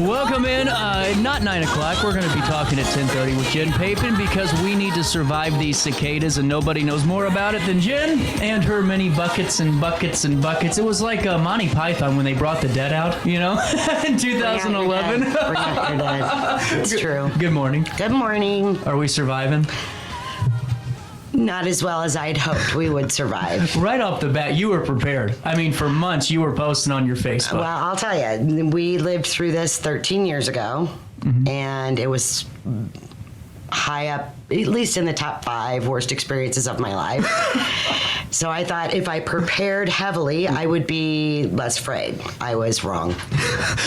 Welcome in. Not 9 o'clock. We're going to be talking at 10:30 with Jen Papin because we need to survive these cicadas, and nobody knows more about it than Jen and her many buckets and buckets and buckets. It was like Monty Python when they brought the dead out, you know, in 2011. Bring out your dead. It's true. Good morning. Good morning. Are we surviving? Not as well as I'd hoped we would survive. Right off the bat, you were prepared. I mean, for months, you were posting on your Facebook. Well, I'll tell you, we lived through this 13 years ago, and it was high up, at least in the top 5 worst experiences of my life. So I thought if I prepared heavily, I would be less afraid. I was wrong.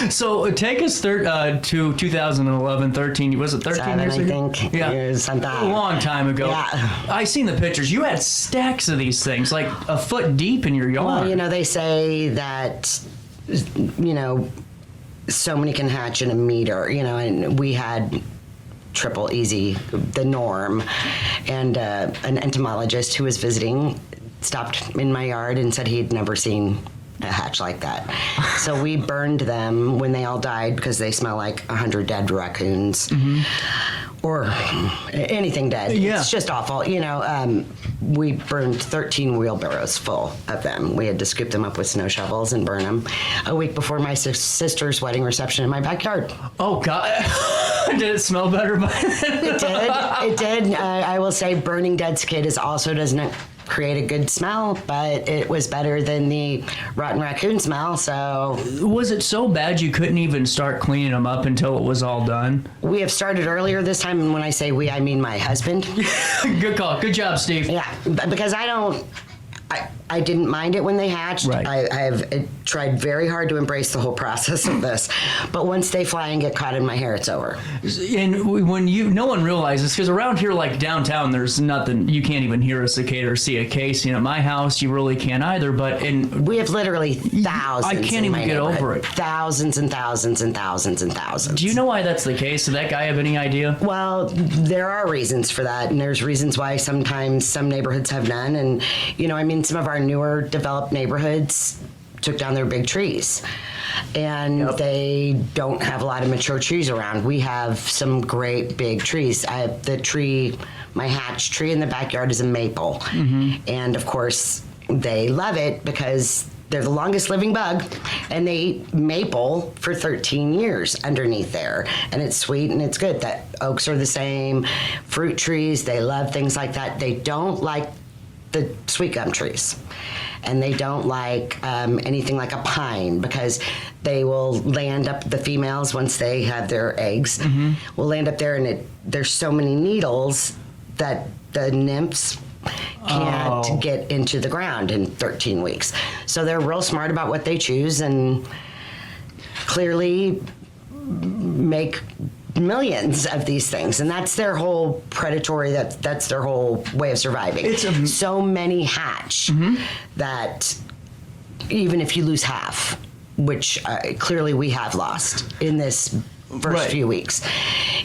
So take us to 2011, 13. Was it 13 years ago? I think. Yeah. It was something. A long time ago. Yeah. I seen the pictures. You had stacks of these things, like a foot deep in your yard. Well, you know, they say that, you know, so many can hatch in a meter, you know, and we had triple easy, the norm. And an entomologist who was visiting stopped in my yard and said he'd never seen a hatch like that. So we burned them when they all died because they smell like 100 dead raccoons or anything dead. Yeah. It's just awful. You know, we burned 13 wheelbarrows full of them. We had to scoop them up with snow shovels and burn them a week before my sister's wedding reception in my backyard. Oh, God. Did it smell better by then? It did. It did. I will say burning dead cicadas also doesn't create a good smell, but it was better than the rotten raccoon smell, so... Was it so bad you couldn't even start cleaning them up until it was all done? We have started earlier this time, and when I say we, I mean my husband. Good call. Good job, Steve. Yeah, because I didn't mind it when they hatched. Right. I have tried very hard to embrace the whole process of this. But once they fly and get caught in my hair, it's over. And when no one realizes, because around here, like downtown, there's nothing, you can't even hear a cicada or see a case. You know, at my house, you really can't either. But we have literally thousands. I can't even get over it. Thousands and thousands and thousands and thousands. Do you know why that's the case? Did that guy have any idea? Well, there are reasons for that, and there's reasons why sometimes some neighborhoods have none. And, you know, I mean, some of our newer developed neighborhoods took down their big trees, and they don't have a lot of mature trees around. We have some great big trees. I have my hatch tree in the backyard is a maple, and of course they love it because they're the longest living bug, and they eat maple for 13 years underneath there, and it's sweet and it's good. That oaks are the same, fruit trees, they love things like that. They don't like the sweet gum trees, and they don't like anything like a pine because they will land up, the females, once they have their eggs, will land up there, and there's so many needles that the nymphs can't get into the ground in 13 weeks. So they're real smart about what they choose and clearly make millions of these things, and that's their whole predatory, that's their whole way of surviving. So many hatch that even if you lose half, which clearly we have lost in this first few weeks,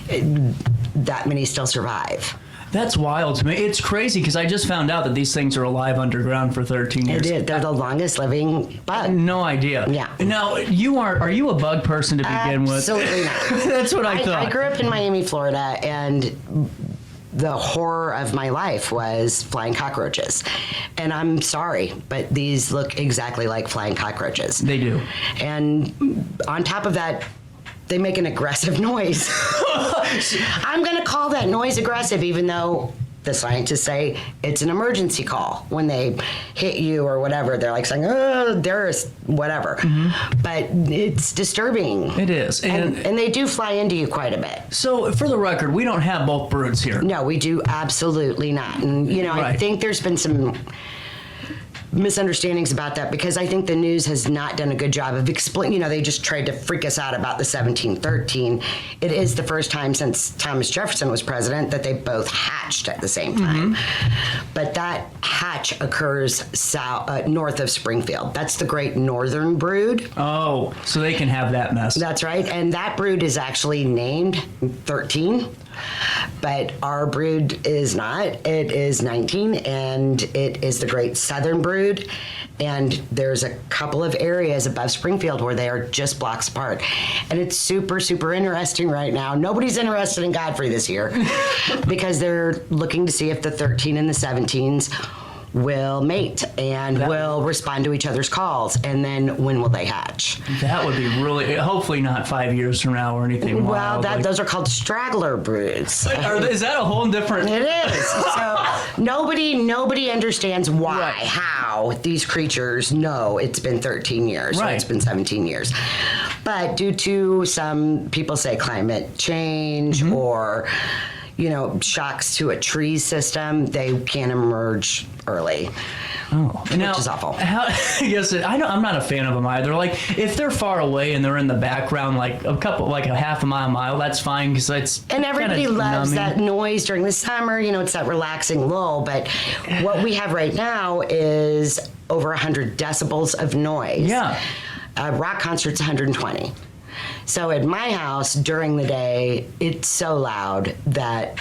that many still survive. That's wild to me. It's crazy because I just found out that these things are alive underground for 13 years. They're the longest living bug. No idea. Yeah. Now, are you a bug person to begin with? Absolutely not. That's what I thought. I grew up in Miami, Florida, and the horror of my life was flying cockroaches. And I'm sorry, but these look exactly like flying cockroaches. They do. And on top of that, they make an aggressive noise. I'm going to call that noise aggressive, even though the scientists say it's an emergency call. When they hit you or whatever, they're like saying, oh, there's whatever. But it's disturbing. It is. And they do fly into you quite a bit. So, for the record, we don't have both broods here. No, we do absolutely not. And, you know, I think there's been some misunderstandings about that because I think the news has not done a good job of explaining. You know, they just tried to freak us out about the 1713. It is the first time since Thomas Jefferson was president that they both hatched at the same time. But that hatch occurs north of Springfield. That's the great northern brood. Oh, so they can have that mess. That's right. And that brood is actually named 13. But our brood is not. It is 19, and it is the great southern brood. And there's a couple of areas above Springfield where they are just blocks apart. And it's super, super interesting right now. Nobody's interested in Godfrey this year because they're looking to see if the 13 and the 17s will mate and will respond to each other's calls, and then when will they hatch? That would be really, hopefully not 5 years from now or anything wild. Well, those are called straggler broods. Is that a whole different? It is. So nobody understands why, Right. how these creatures know it's been 13 years, Right. or it's been 17 years. But due to some people say climate change or shocks to a tree system, they can emerge early. Oh, which is awful. I'm not a fan of them either. Like, if they're far away and they're in the background, like a half a mile, that's fine because it's. And everybody kinda loves numbing. that noise during the summer. It's that relaxing lull. But what we have right now is over 100 decibels of noise. Yeah. A rock concert's 120. So at my house during the day, it's so loud that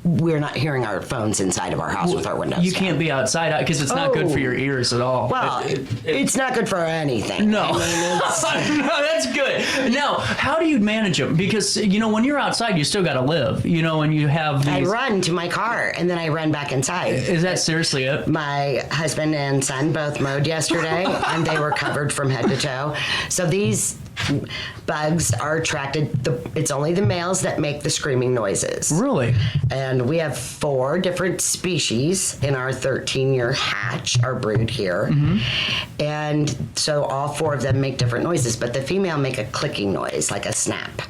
we're not hearing our phones inside of our house with our windows You down. can't be outside because it's not good for your ears at all. Well, it's not good for anything. No. I mean, No, that's good. Now, how do you manage them? Because, when you're outside, you still got to live, and you have I these... run to my car and then I run back inside. Is that seriously it? My husband and son both mowed yesterday and they were covered from head to toe. So these bugs are attracted. It's only the males that make the screaming noises. Really? And we have 4 different species in our 13-year hatch, our brood here. Mm-hmm. And so all 4 of them make different noises, but the female make a clicking noise, like a snap.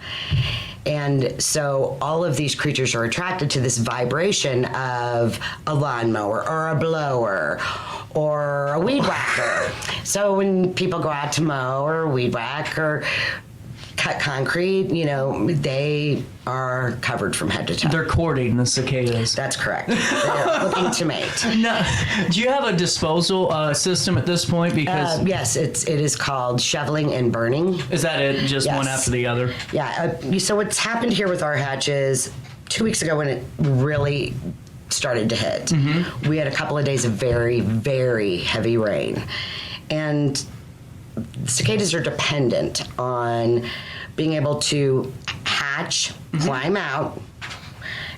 And so all of these creatures are attracted to this vibration of a lawnmower or a blower or a weed whacker. So when people go out to mow or weed whack or cut concrete, they are covered from head to toe. They're courting the cicadas. That's correct. They're looking to mate. Now, do you have a disposal system at this point? Because yes, it is called shoveling and burning. is that it? Just Yes. one after the other? Yeah. So what's happened here with our hatches, 2 weeks ago when it really started to hit, we had a couple of days of very, very heavy rain. And cicadas are dependent on being able to hatch, climb out,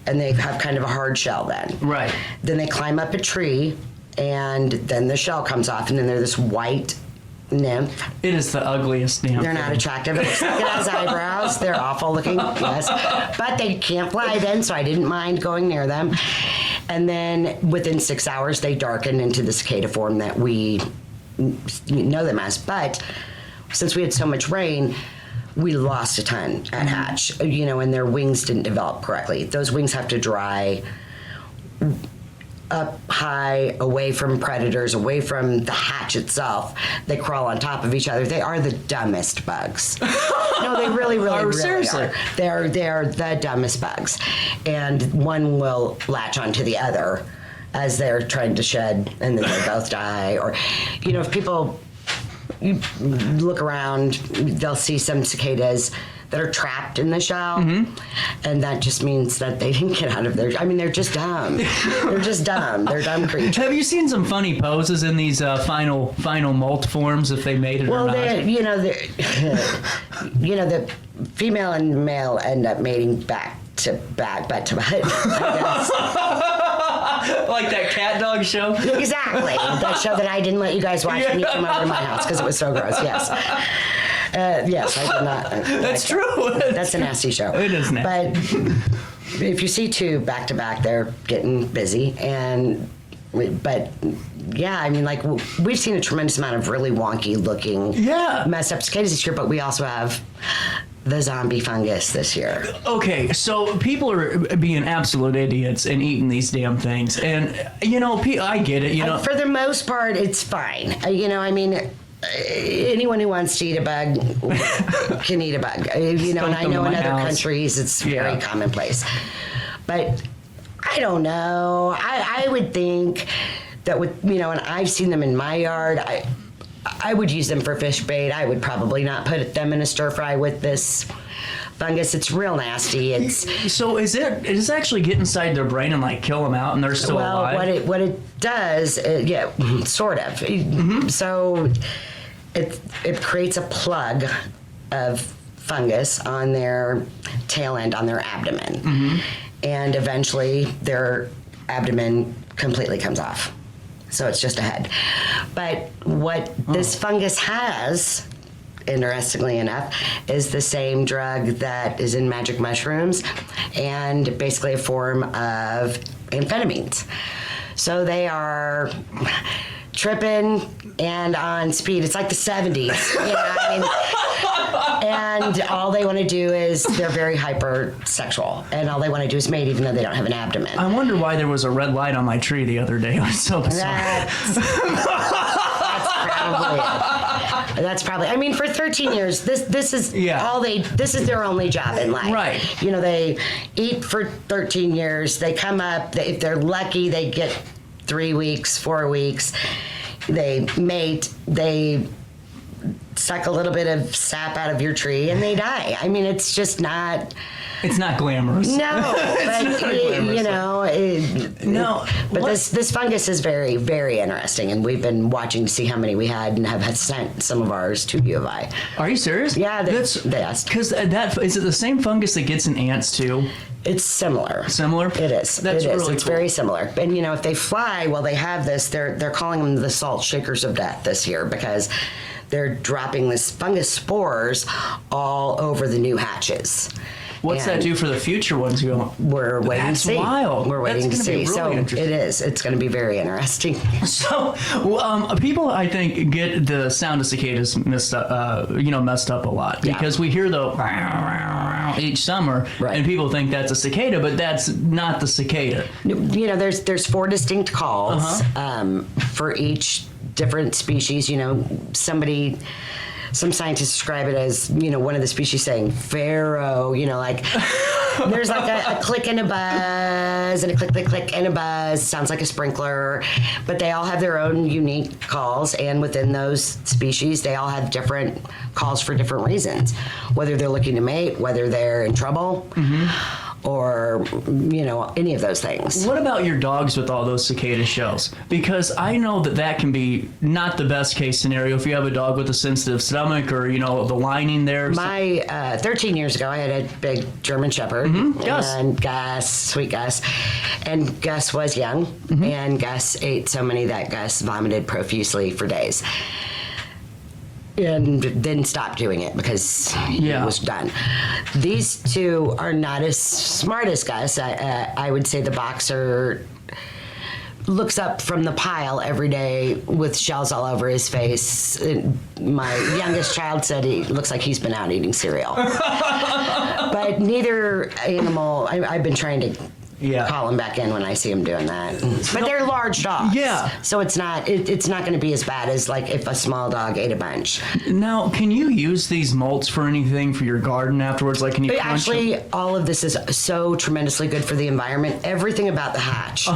and they have kind of a hard shell then. Right. Then they climb up a tree, and then the shell comes off, and then they're this white nymph. It is the ugliest damn They're not thing. attractive. It looks like it has eyebrows. They're awful looking, yes. But they can't fly then, so I didn't mind going near them. And then within 6 hours, they darken into the cicada form that we know them as. But since we had so much rain, we lost a ton at hatch, and their wings didn't develop correctly. Those wings have to dry up high, away from predators, away from the hatch itself. They crawl on top of each other. They are the dumbest bugs. No, they really, really, really seriously? are. They're the dumbest bugs. And one will latch onto the other as they're trying to shed, and then they both die. Or, if people look around, they'll see some cicadas that are trapped in the shell, and that just means that they didn't get out of there. I mean, they're just dumb. They're just dumb. They're dumb creatures. Have you seen some funny poses in these final molt forms, if they made it or not? The female and male end up mating back to back, butt to butt, I guess. Like that cat dog show? Exactly. That show that I didn't let you guys watch when you came over to my house because it was so gross. Yes. Yes, I did not. That's true. That's a nasty show. It is nasty. But if you see 2 back to back, they're getting busy. But yeah, I mean, we've seen a tremendous amount of really wonky looking, messed up cicadas this year, but we also have the zombie fungus this year. Okay, so people are being absolute idiots and eating these damn things. And, I get it, For the most part, it's fine. Anyone who wants to eat a bug can eat a bug. And I know in other countries it's very commonplace. But I don't know. I would think that with, and I've seen them in my yard, I would use them for fish bait. I would probably not put them in a stir fry with this fungus. It's real nasty. So does it actually get inside their brain and like kill them out and they're still alive? What it does, yeah, sort of. Mm-hmm. So it creates a plug of fungus on their tail end, on their abdomen. Mm-hmm. And eventually their abdomen completely comes off. So it's just a head. But what this fungus has, interestingly enough, is the same drug that is in magic mushrooms and basically a form of amphetamines. So they are tripping and on speed. It's like the 70s. You know, I mean, and all they want to do is, they're very hypersexual, and all they want to do is mate, even though they don't have an abdomen. I wonder why there was a red light on my tree the other day. I'm so bizarre. That's probably. I mean, for 13 years, this is this is their only job in life. Right. You know, they eat for 13 years. They come up. If they're lucky, they get 3 weeks, 4 weeks. They mate. They suck a little bit of sap out of your tree, and they die. I mean, it's just not. It's not glamorous. No, but you know, no. But this fungus is very, very interesting, and we've been watching to see how many we had, and have sent some of ours to U of I. Are you serious? Yeah, they asked. Because is it the same fungus that gets in ants too? It's similar. Similar? It is. That's really It's cool. very similar. And you know, if they fly while they have this, they're calling them the salt shakers of death this year, because they're dropping this fungus spores all over the new hatches. What's that do for the future ones? We're waiting to see. That's wild. We're waiting to see. Really so it is. It's going to be very interesting. So, people, I think, get the sound of cicadas messed up a lot, because we hear the each summer, right, and people think that's a cicada, but that's not the cicada. You know, there's 4 distinct calls for each different species. You know, some scientists describe it as, you know, one of the species saying pharaoh, you know, like there's like a click and a buzz and a click, click, click and a buzz. Sounds like a sprinkler, but they all have their own unique calls. And within those species, they all have different calls for different reasons, whether they're looking to mate, whether they're in trouble, or, you know, any of those things. What about your dogs with all those cicada shells? Because I know that can be not the best case scenario if you have a dog with a sensitive stomach, or, you know, the lining there. My 13 years ago, I had a big German Shepherd, Gus. and Gus, sweet Gus, and Gus was young, and Gus ate so many that Gus vomited profusely for days. And then stopped doing it because he was done. These two are not as smart as Gus. I would say the boxer looks up from the pile every day with shells all over his face. My youngest child said he looks like he's been out eating cereal. But neither animal, I've been trying to call him back in when I see him doing that. But they're large dogs. Yeah. So it's not going to be as bad as like if a small dog ate a bunch. Now, can you use these molts for anything for your garden afterwards? Like, can you actually, all of this is so tremendously good for the environment. Everything about the hatch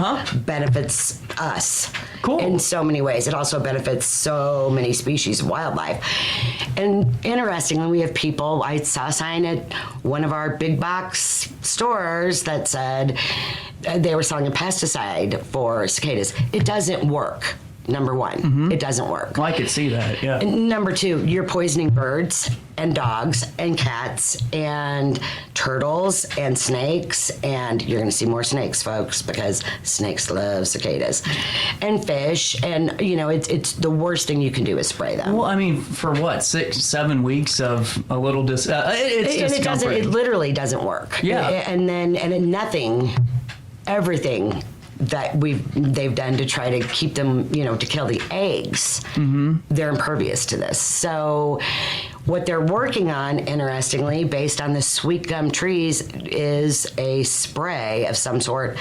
benefits us in so many ways. It also benefits so many species of wildlife. And interestingly, we have people, I saw a sign at one of our big box stores that said they were selling a pesticide for cicadas. It doesn't work. Number one, it doesn't work. Well, I could see that, yeah. And number 2, you're poisoning birds and dogs and cats and turtles and snakes, and you're going to see more snakes, folks, because snakes love cicadas, and fish, and you know it's the worst thing you can do is spray them. Well, I mean, for what, 6-7 weeks of a little it literally doesn't work. Yeah, and nothing, everything that they've done to try to keep them, you know, to kill the eggs, they're impervious to this. So what they're working on, interestingly, based on the sweet gum trees, is a spray of some sort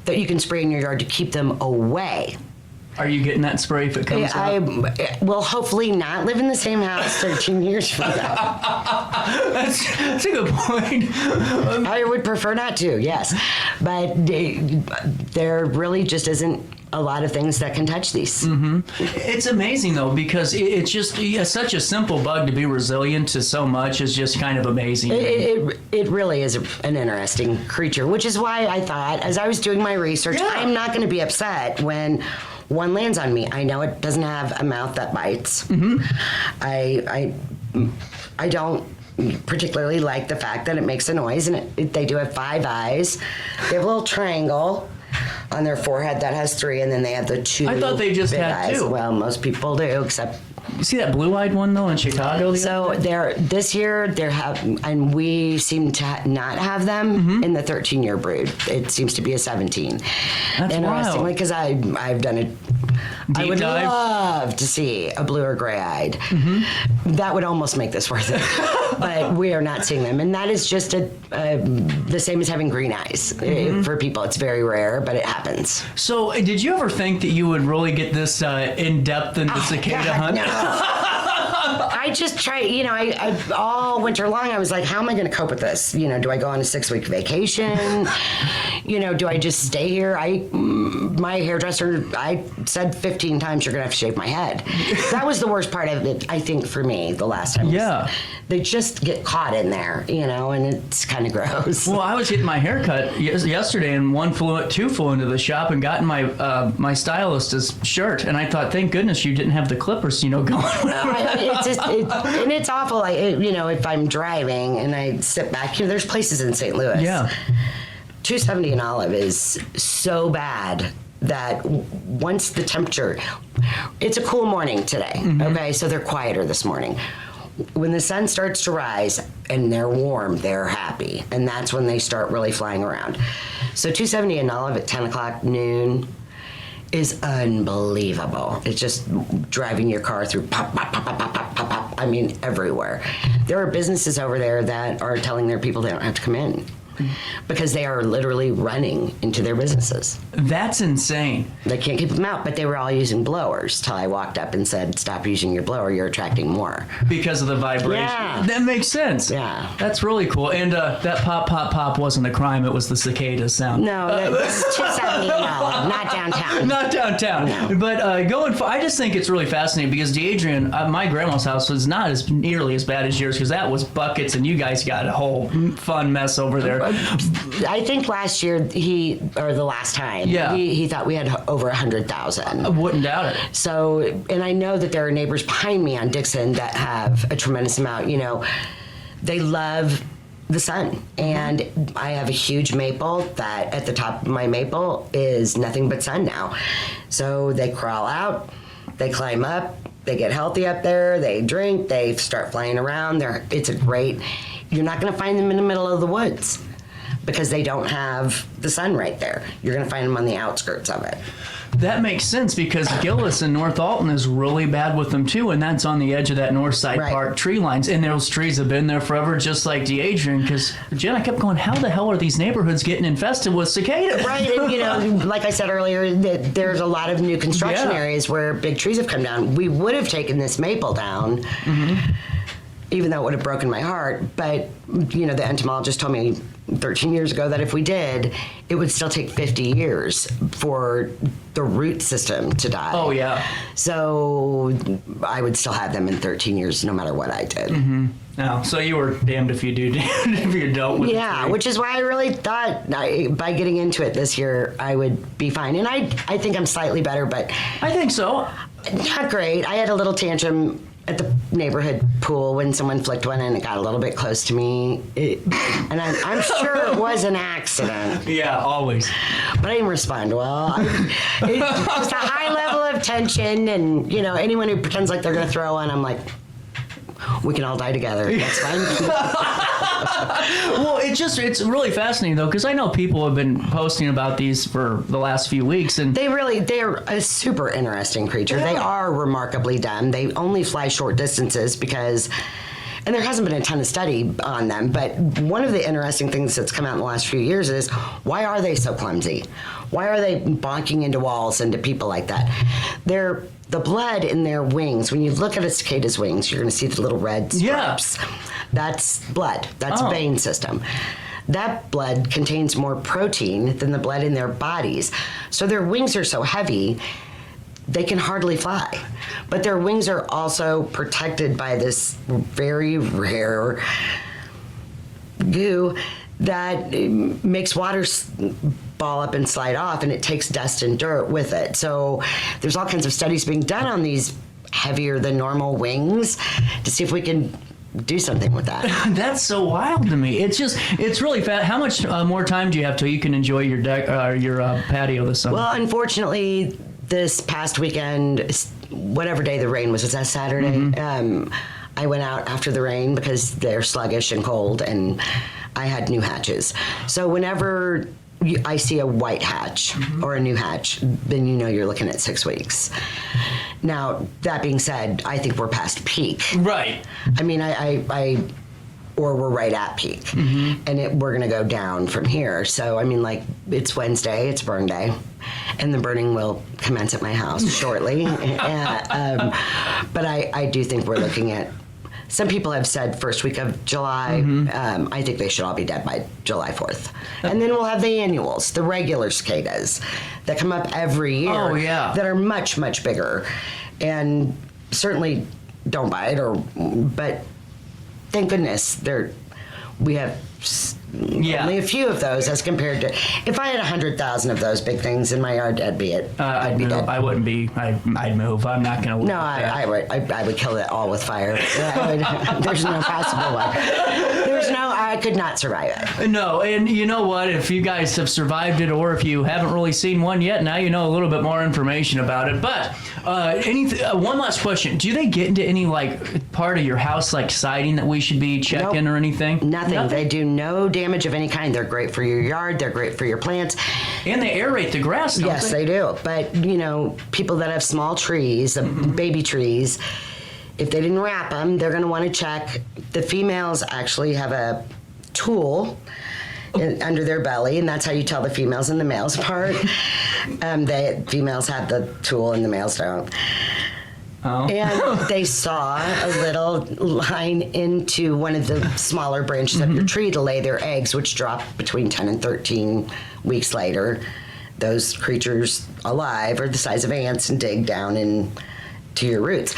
that you can spray in your yard to keep them away. Are you getting that spray if it comes out? I will hopefully not live in the same house 13 years from now. That's a good point. I would prefer not to, yes. But there really just isn't a lot of things that can touch these. Mm-hmm. It's amazing, though, because it's just such a simple bug to be resilient to so much is just kind of amazing. It really is an interesting creature, which is why I thought, as I was doing my research, I'm not going to be upset when one lands on me. I know it doesn't have a mouth that bites. Mm-hmm. I don't particularly like the fact that it makes a noise, and they do have 5 eyes. They have a little triangle on their forehead that has 3, and then they have the 2. I thought they just big had eyes. 2. Well, most people do, except. You see that blue-eyed one though in Chicago? So this year and we seem to not have them in the 13-year brood. It seems to be a 17. That's interestingly, because I've done it. I would dive. love to see a blue or gray-eyed. Mm-hmm. That would almost make this worth it. But we are not seeing them, and that is just the same as having green eyes. For people. It's very rare, but it happens. So, did you ever think that you would really get this in depth into cicada hunt? No. I just try, I all winter long, I was like, how am I going to cope with this? Do I go on a 6-week vacation? Do I just stay here? My hairdresser, I said 15 times, you're going to have to shave my head. That was the worst part of it, I think, for me, the last time. Yeah. They just get caught in there, and it's kind of gross. Well, I was getting my hair cut yesterday, and 2 flew into the shop and got in my stylist's shirt, and I thought, thank goodness you didn't have the clippers, going. And it's awful. If I'm driving and I sit back here, there's places in St. Louis. Yeah. 270 in Olive is so bad that once the temperature, it's a cool morning today. Mm-hmm. Okay, so they're quieter this morning. When the sun starts to rise and they're warm, they're happy, and that's when they start really flying around. So 270 in Olive at 10 o'clock noon is unbelievable. It's just driving your car through pop, pop, pop, pop, pop, pop, pop, pop. I mean, everywhere. There are businesses over there that are telling their people they don't have to come in because they are literally running into their businesses. That's insane. They can't keep them out, but they were all using blowers till I walked up and said, stop using your blower, you're attracting more. Because of the vibration. Yeah. That makes sense. Yeah. That's really cool. And that pop, pop, pop wasn't a crime. It was the cicada sound. No, this is 270 not downtown. Not downtown. No. But I just think it's really fascinating because DeAdrian, my grandma's house was not nearly as bad as yours because that was buckets and you guys got a whole fun mess over there. I think last year the last time, he thought we had over 100,000. I wouldn't doubt it. So, and I know that there are neighbors behind me on Dixon that have a tremendous amount. They love the sun, and I have a huge maple that at the top of my maple is nothing but sun now. So they crawl out, they climb up, they get healthy up there, they drink, they start flying around. You're not going to find them in the middle of the woods because they don't have the sun right there. You're going to find them on the outskirts of it. That makes sense because Gillis and North Alton is really bad with them too, and that's on the edge of that North Side Park tree lines. And those trees have been there forever, just like DeAdrian. Because Jen, I kept going, how the hell are these neighborhoods getting infested with cicadas? Right, and like I said earlier, there's a lot of new construction areas where big trees have come down. We would have taken this maple down. Mm-hmm. Even though it would have broken my heart, but the entomologist told me 13 years ago that if we did, it would still take 50 years for the root system to die. Oh, yeah. So I would still have them in 13 years no matter what I did. Mm-hmm. No, so you were damned if you do, damned if you don't. Yeah, which is why I really thought by getting into it this year, I would be fine. And I think I'm slightly better, but... I think so. Not great. I had a little tantrum at the neighborhood pool when someone flicked one and it got a little bit close to me. And I'm sure it was an accident. Yeah, always. But I didn't respond well. It's just a high level of tension, and anyone who pretends like they're going to throw one, I'm like, we can all die together. That's fine. Well, it's really fascinating though, because I know people have been posting about these for the last few weeks, and they're a super interesting creature. Yeah. They are remarkably dumb. They only fly short distances because, and there hasn't been a ton of study on them, but one of the interesting things that's come out in the last few years is, why are they so clumsy? Why are they bonking into walls and to people like that? The blood in their wings, when you look at a cicada's wings, you're going to see the little red stripes. That's blood. That's vein system. That blood contains more protein than the blood in their bodies. So their wings are so heavy, they can hardly fly. But their wings are also protected by this very rare goo that makes water ball up and slide off, and it takes dust and dirt with it. So there's all kinds of studies being done on these heavier than normal wings to see if we can do something with that. That's so wild to me. It's really fat. How much more time do you have till you can enjoy your deck, your patio this summer? Well, unfortunately, this past weekend, whatever day the rain was that Saturday? I went out after the rain because they're sluggish and cold, and I had new hatches. So whenever I see a white hatch or a new hatch, then you know you're looking at 6 weeks. Now, that being said, I think we're past peak. Right. I mean, or we're right at peak. And we're going to go down from here. So, I mean, like, it's Wednesday, it's burn day, and the burning will commence at my house shortly. But I do think we're looking at, some people have said first week of July. I think they should all be dead by July 4th. And then we'll have the annuals, the regular cicadas that come up every year. Oh, yeah. That are much, much bigger. And certainly don't bite, but thank goodness we have only a few of those as compared to, if I had 100,000 of those big things in my yard, I'd be it. I'd be dead. I wouldn't be. I'd move. I'm not going to. No, I would kill it all with fire. There's no possible way. I could not survive it. No, and you know what? If you guys have survived it, or if you haven't really seen one yet, now you know a little bit more information about it. But one last question: do they get into any like part of your house, like siding, that we should be checking or anything? Nothing. They do no damage of any kind. They're great for your yard. They're great for your plants. And they aerate the grass, don't yes, they do. But, people that have small trees, baby trees, if they didn't wrap them, they're going to want to check. The females actually have a tool under their belly, and that's how you tell the females and the males apart. The females have the tool and the males don't. Oh. And they saw a little line into one of the smaller branches of your tree to lay their eggs, which drop between 10 and 13 weeks later. Those creatures alive are the size of ants and dig down into your roots.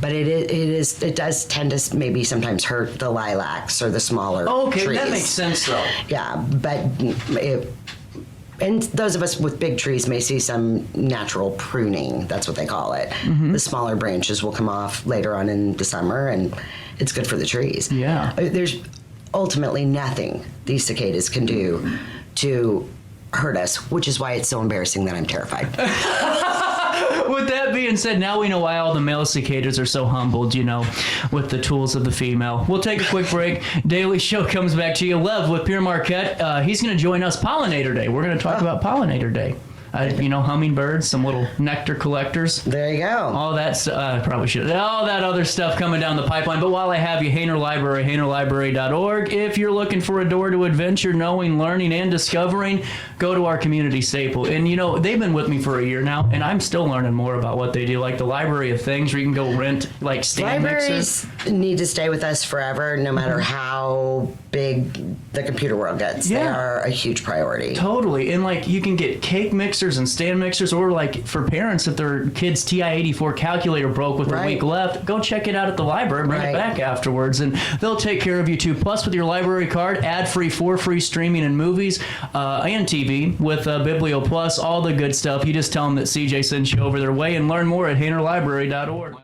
But it does tend to maybe sometimes hurt the lilacs or the smaller trees. That makes sense though. Yeah, but and those of us with big trees may see some natural pruning. That's what they call it. The smaller branches will come off later on in the summer, and it's good for the trees. Yeah. There's ultimately nothing these cicadas can do to hurt us, which is why it's so embarrassing that I'm terrified. With that being said, now we know why all the male cicadas are so humbled, with the tools of the female. We'll take a quick break. Daily Show comes back to you. Lev with Pierre Marquette. He's going to join us Pollinator Day. We're going to talk about Pollinator Day. Hummingbirds, some little nectar collectors. There you go. All that probably should. All that other stuff coming down the pipeline. But while I have you, Hainer Library, HainerLibrary.org. If you're looking for a door to adventure, knowing, learning, and discovering, go to our community staple. And, they've been with me for a year now, and I'm still learning more about what they do, like the Library of Things, where you can go rent, like, stand mixers. Libraries need to stay with us forever, no matter how big the computer world gets. Yeah. They are a huge priority. Totally. And, like, you can get cake mixers and stand mixers, or like for parents, if their kid's TI-84 calculator broke with a week left, go check it out at the library, bring it back afterwards, and they'll take care of you too. Plus, with your library card, ad-free, for free streaming and movies and TV with Biblio Plus, all the good stuff. You just tell them that CJ sent you over their way, and learn more at HainerLibrary.org.